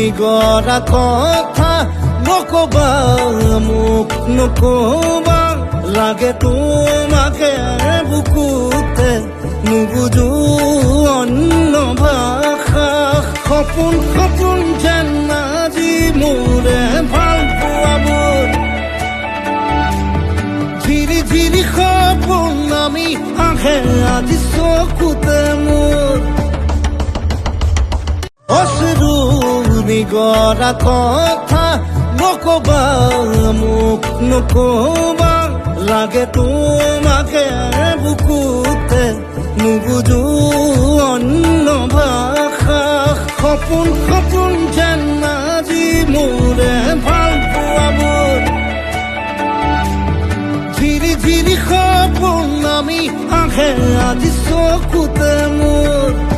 নিগৰা কথা নকবা মোক নকবা লাগে তোমাকে বুকুতে নুবুজো অন্য ভাষা সপোন সপোন যেন আজি মোৰে ভাল পোৱাবোৰ ঝিৰি ঝিৰি সপোন আমি আহে আজি চকুতে মোৰ অশ্ৰু নিগৰা কথা নকবা মোক নকবা লাগে তোমাকে বুকুতে নুবুজো অন্য ভাষা সপোন সপোন যেন আজি মোৰে ভাল পোৱাবোৰ ঝিৰি ঝিৰি সপোন আমি আহে আজি চকুতে মোৰ